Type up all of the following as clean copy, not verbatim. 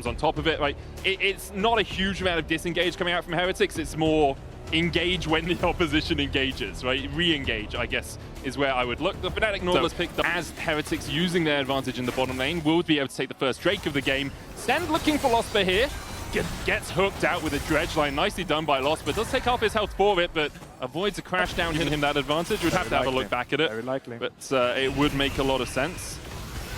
on top of it. Like it's not a huge amount of disengage coming out from Heretics. It's more engage when the opposition engages, right? Re-engage, I guess, is where I would look. The Fnatic Nautilus picked up as Heretics using their advantage in the bottom lane will be able to take the first Drake of the game. Stand looking for Losper here. Gets hooked out with a dredge line. Nicely done by Losper. Does take half his health for it, but avoids a crash down, giving him that advantage. We'd have to have a look back at it. Very likely. But it would make a lot of sense.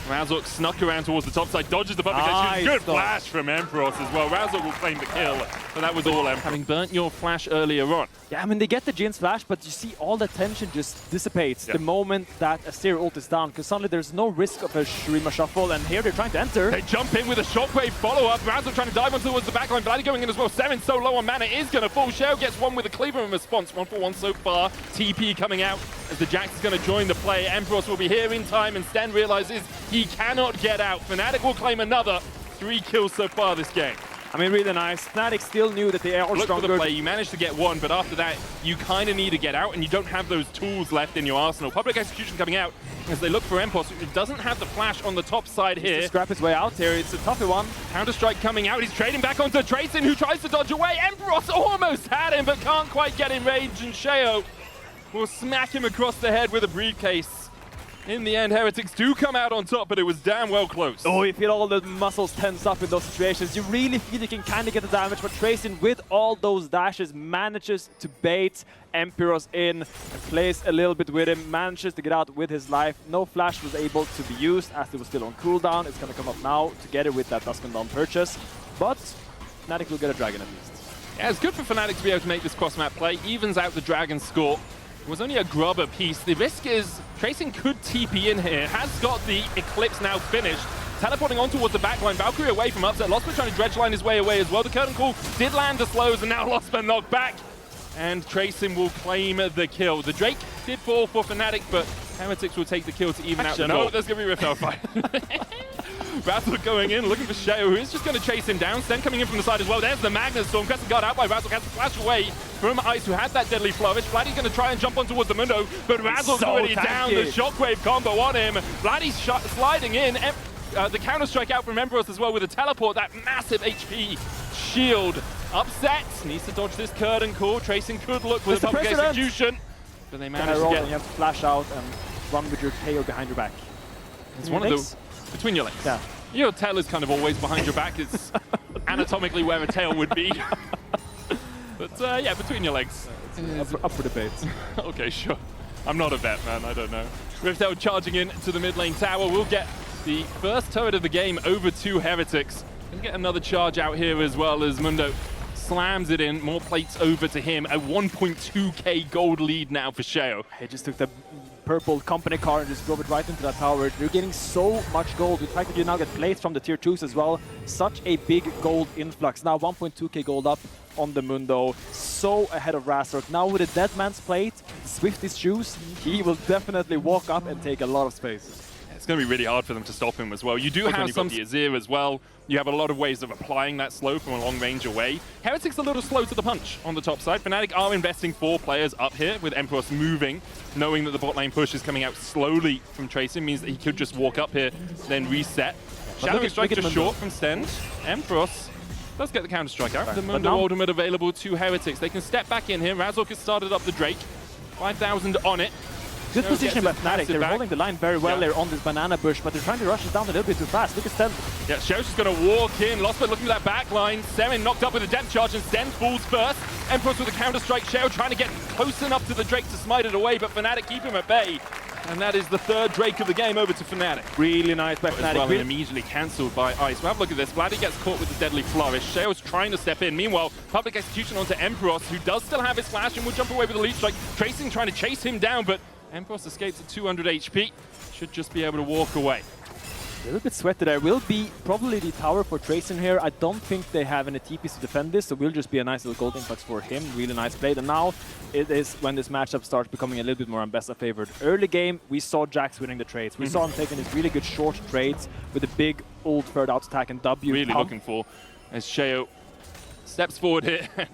Razork snuck around towards the top side, dodges the public execution. Good flash from Emperos as well. Razork will claim the kill, but that was all having burnt your flash earlier on. Yeah, I mean, they get the Jin's flash, but you see all the tension just dissipates the moment that a Steer ult is down, because suddenly there's no risk of a Shurima shuffle, and here they're trying to enter. They jump in with a shockwave follow-up. Razork trying to dive on towards the backline. Vladdy going in as well. Seven so low on mana is going to fall. Shell gets one with a cleaver in response. 1-for-1 so far. TP coming out as the Jax is going to join the play. Emperos will be here in time, and Sten realizes he cannot get out. Fnatic will claim another. 3 kills so far this game. I mean, really nice. Fnatic still knew that they are Look stronger. for the play. You managed to get one, but after that, you kind of need to get out, and you don't have those tools left in your arsenal. Public execution coming out as they look for Emperos, who doesn't have the flash on the top side here. To scrap his way out here. It's a tougher one. Counter-strike coming out. He's trading back onto Tracing, who tries to dodge away. Emperos almost had him, but can't quite get in range, and Sheo will smack him across the head with a briefcase. In the end, Heretics do come out on top, but it was damn well close. Oh, you feel all the muscles tense up in those situations. You really feel you can kind of get the damage, but Tracing, with all those dashes, manages to bait Emperos in and plays a little bit with him, manages to get out with his life. No flash was able to be used as it was still on cooldown. It's going to come up now together with that Dusk and Dawn purchase, but Fnatic will get a dragon at least. Yeah, it's good for Fnatic to be able to make this cross-map play. Evens out the dragon score. It was only a grubber piece. The risk is Tracing could TP in here. Has got the Eclipse now finished. Teleporting on towards the backline. Valkyrie away from upset. Losper trying to dredge line his way away as well. The curtain call did land the slows, and now Losper knocked back. And Tracing will claim the kill. The Drake did fall for Fnatic, but Heretics will take the kill to even out the No, there's going to be a Rift fight. Razork going in, looking for Sheo, who is just going to chase him down. Sten coming in from the side as well. There's the Magnus Storm. Crescent Guard out by Razork. Has to flash away from Ice, who had that deadly flourish. Vladdy's going to try and jump on towards the Mundo, but Razork's already down. The shockwave combo on him. Vladdy's sliding in. The counter-strike out from Emperos as well with a teleport. That massive HP shield. Upset. Needs to dodge this curtain call. Tracing could look with a public execution, but they managed to get... You have to flash out and run with your tail behind your back. It's one of the... Between your legs. Yeah. Your tail is kind of always behind your back. It's anatomically where a tail would be. But yeah, between your legs. Up for debate. Okay, sure. I'm not a vet, man. I don't know. Riftel charging in to the mid lane tower. We'll get the first turret of the game over to Heretics. We'll get another charge out here as well as Mundo slams it in. More plates over to him. A 1.2k gold lead now for Sheo. He just took the purple company car and just drove it right into that tower. You're getting so much gold. The fact that you now get plates from the tier 2s as well. Such a big gold influx. Now 1.2k gold up on the Mundo. So ahead of Razork. Now with a dead man's plate, Swifty's shoes, he will definitely walk up and take a lot of space. It's going to be really hard for them to stop him as well. You do have some the Azir as well. You have a lot of ways of applying that slow from a long range away. Heretics a little slow to the punch on the top side. Fnatic are investing 4 players up here with Emperos moving, knowing that the bot lane push is coming out slowly from Tracing, means that he could just walk up here, then reset. Shadow Strike just short from Sten. Emperos does get the counter strike out. The Mundo ultimate available to Heretics. They can step back in here. Razork has started up the Drake. 5,000 on it. Good position by Fnatic. They're holding the line very well there on this banana bush, but they're trying to rush it down a little bit too fast. Look at Sten. Yeah, Sheo's just going to walk in. Losper looking for that back line. Semin knocked up with a depth charge, and Sten falls first. Emperos with a counter-strike. Sheo trying to get close enough to the Drake to smite it away, but Fnatic keep him at bay. And that is the 3rd Drake of the game over to Fnatic. Really nice by Fnatic. Well, immediately cancelled by Ice. Well, have a look at this. Vladdy gets caught with the deadly flourish. Sheo's trying to step in. Meanwhile, public execution onto Emperos, who does still have his flash and will jump away with a lead strike. Tracing trying to chase him down, but Emperos escapes at 200 HP. Should just be able to walk away. A little bit sweaty there. Will be probably the tower for Tracing here. I don't think they have any TPs to defend this, so will just be a nice little gold influx for him. Really nice play. And now it is when this matchup starts becoming a little bit more Ambessa favored. Early game, we saw Jax winning the trades. We saw him taking these really good short trades with a big ult third out attack and W. Really looking for as Sheo steps forward here and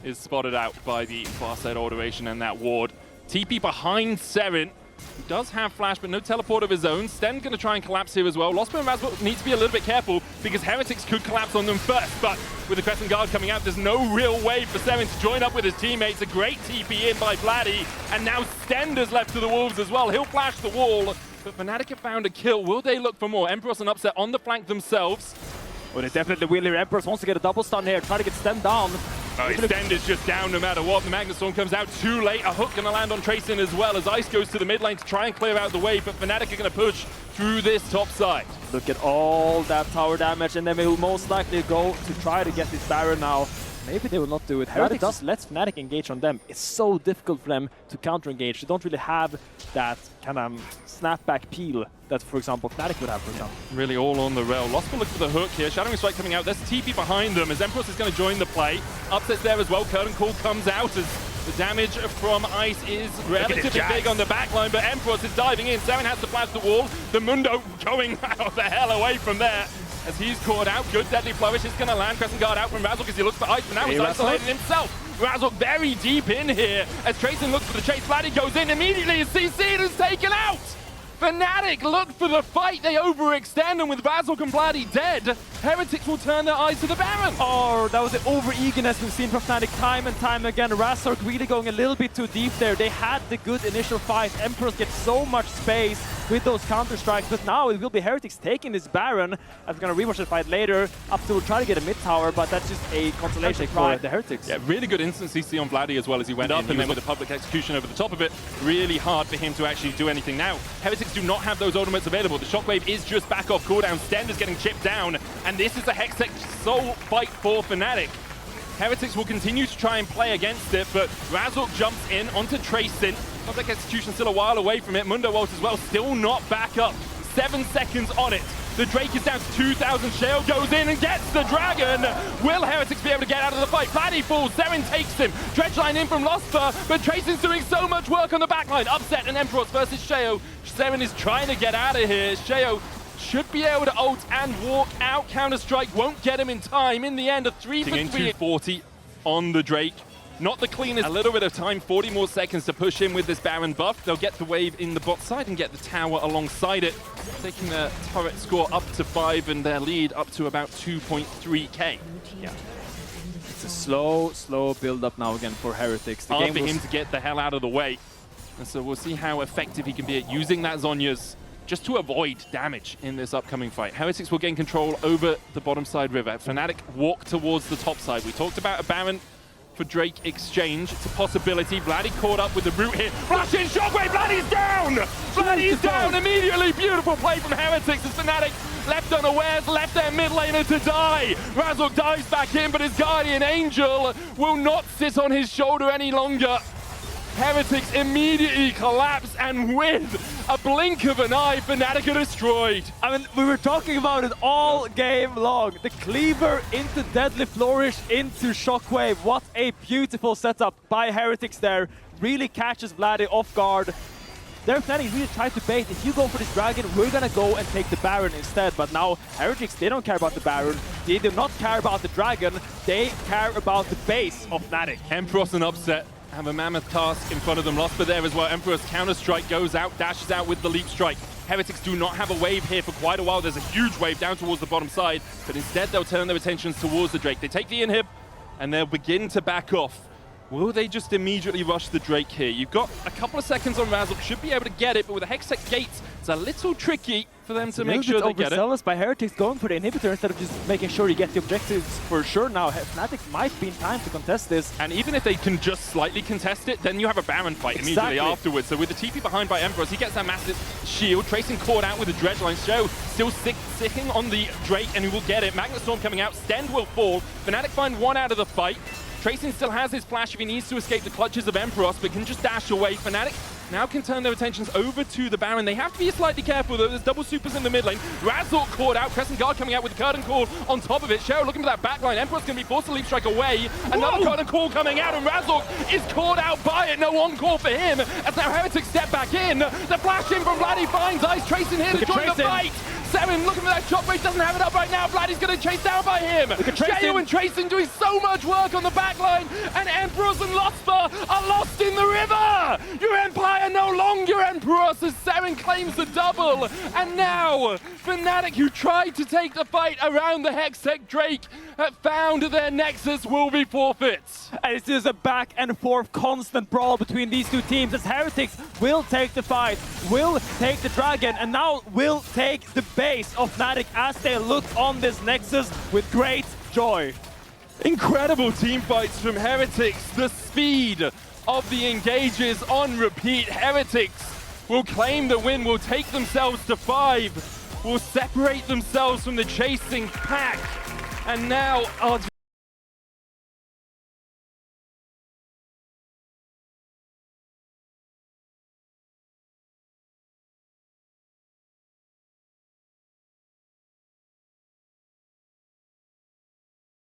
is spotted out by the far side automation and that ward. TP behind Seren. He does have flash, but no teleport of his own. Sten going to try and collapse here as well. Losper and Razbot need to be a little bit careful because Heretics could collapse on them first. But with the Crescent Guard coming out, there's no real way for Seven to join up with his teammates. A great TP in by Vladdy. And now Stender's left to the Wolves as well. He'll flash the wall. But Fnatic have found a kill. Will they look for more? Emperors and Upset on the flank themselves. Well, they definitely will here. Emperors wants to get a double stun here, try to get Sten down. Stender's just down no matter what. The Magnus Storm comes out too late. A hook going to land on Tracing as well as Ice goes to the mid lane to try and clear out the way, but Fnatic are going to push through this top side. Look at all that tower damage, and then they will most likely go to try to get this Baron now. Maybe they will not do it. Heretics does let Fnatic engage on them. It's so difficult for them to counter-engage. They don't really have that kind of snapback peel that, for example, Fnatic would have, for example. Really all on the rail. Lost will look for the hook here. Shadowing Strike coming out. There's TP behind them as Empress is going to join the play. Upset's there as well. Curtain Call comes out as the damage from Ice is relatively big on the backline, but Empress is diving in. Seven has to flash the wall. The Mundo going the hell away from there. As he's caught out, good deadly flourish is going to land. Crescent Guard out from Razok as he looks for Ice, but now he's isolated himself. Razok very deep in here as Tracing looks for the chase. Vladdy goes in immediately as CC is taken out. Fnatic look for the fight, they overextend, and with Razok and Vladdy dead, Heretics will turn their eyes to the Baron. Oh, that was the over-eagerness we've seen from Fnatic time and time again. Razork really going a little bit too deep there. They had the good initial fight. Emperors get so much space with those counter-strikes, but now it will be Heretics taking this Baron. I'm going to rewatch the fight later. Up to try to get a mid-tower, but that's just a consolation for the Heretics. Yeah, really good instant CC on Vladdy as well as he went up, and then with a public execution over the top of it, really hard for him to actually do anything now. Heretics do not have those ultimates available. The Shockwave is just back off cooldown. Stender's getting chipped down, and this is a Hextech sole fight for Fnatic. Heretics will continue to try and play against it, but Razok jumps in onto Tracing. Public execution still a while away from it. Mundo ult as well, still not back up. 7 seconds on it. The Drake is down to 2,000. Shale goes in and gets the dragon. Will Heretics be able to get out of the fight? Vladdy falls, Seren takes him. Dredgeline in from Losper, but Tracing's doing so much work on the backline. Upset and Emperors versus Sheo. Seren is trying to get out of here. Sheo should be able to ult and walk out. Counter-Strike won't get him in time. In the end, a 3 for 3. 240 on the Drake. Not the cleanest. A little bit of time, 40 more seconds to push in with this Baron buff. They'll get the wave in the bot side and get the tower alongside it, taking their turret score up to 5 and their lead up to about 2.3k. Yeah. It's a slow build-up now again for Heretics. The Hard game for him to get the hell out of the way. And so we'll see how effective he can be at using that Zhonya's just to avoid damage in this upcoming fight. Heretics will gain control over the bottom side river. Fnatic walk towards the top side. We talked about a Baron for Drake exchange. It's a possibility. Vladdy caught up with the root here. Flash in, Shockwave, Vladdy's down! Vladdy's down immediately! Beautiful play from Heretics as Fnatic left unawares, left their mid laner to die. Razok dives back in, but his Guardian Angel will not sit on his shoulder any longer. Heretics immediately collapse, and with a blink of an eye, Fnatic are destroyed. I mean, we were talking about it all game long. The Cleaver into Deadly Flourish into Shockwave. What a beautiful setup by Heretics there. Really catches Vladdy off guard. Their planning really tried to bait. If you go for this dragon, we're gonna go and take the Baron instead. But now Heretics, they don't care about the Baron. They do not care about the dragon. They care about the base of Fnatic. Emperors and Upset have a mammoth task in front of them. Losper there as well. Emperor's counter-strike goes out, dashes out with the leap strike. Heretics do not have a wave here for quite a while. There's a huge wave down towards the bottom side, but instead they'll turn their attentions towards the Drake. They take the inhib, and they'll begin to back off. Will they just immediately rush the Drake here? You've got a couple of seconds on Razok, should be able to get it, but with the Hextech gates, it's a little tricky for them to make sure they get it. Overzealous by Heretics going for the inhibitor instead of just making sure you get the objectives for sure now. Fnatic might be in time to contest this. And even if they can just slightly contest it, then you have a Baron fight immediately afterwards. So with the TP behind by Emperors, he gets that massive shield. Tracing caught out with the Dredgeline. Show still sitting on the Drake, and he will get it. Magnus Storm coming out, Stend will fall. Fnatic find one out of the fight. Tracing still has his flash if he needs to escape the clutches of Emperos, but can just dash away. Fnatic now can turn their attentions over to the Baron. They have to be slightly careful though. There's double supers in the mid lane. Razok caught out. Crescent Guard coming out with the Curtain Call on top of it. Cheryl looking for that backline. Emperor's going to be forced to leap strike away. Another Curtain Call coming out, and Razok is caught out by it. No on-call for him as now Heretics step back in. The flash in from Vladdy finds Ice. Tracing here to join the fight. Seven looking for that shot, but he doesn't have it up right now. Vladdy's going to chase down by him. Jayo and Tracing doing so much work on the backline, and Emperors and Losper are lost in the river. Your Empire no longer Emperors as Seven claims the double. And now, Fnatic, who tried to take the fight around the Hextech Drake, have found their Nexus will be forfeits. And this is a back and forth constant brawl between these two teams as Heretics will take the fight, will take the Dragon, and now will take the base of Fnatic as they look on this Nexus with great joy. Incredible team fights from Heretics. The speed of the engages on repeat. Heretics will claim the win, will take themselves to 5, will separate themselves from the chasing pack. And now,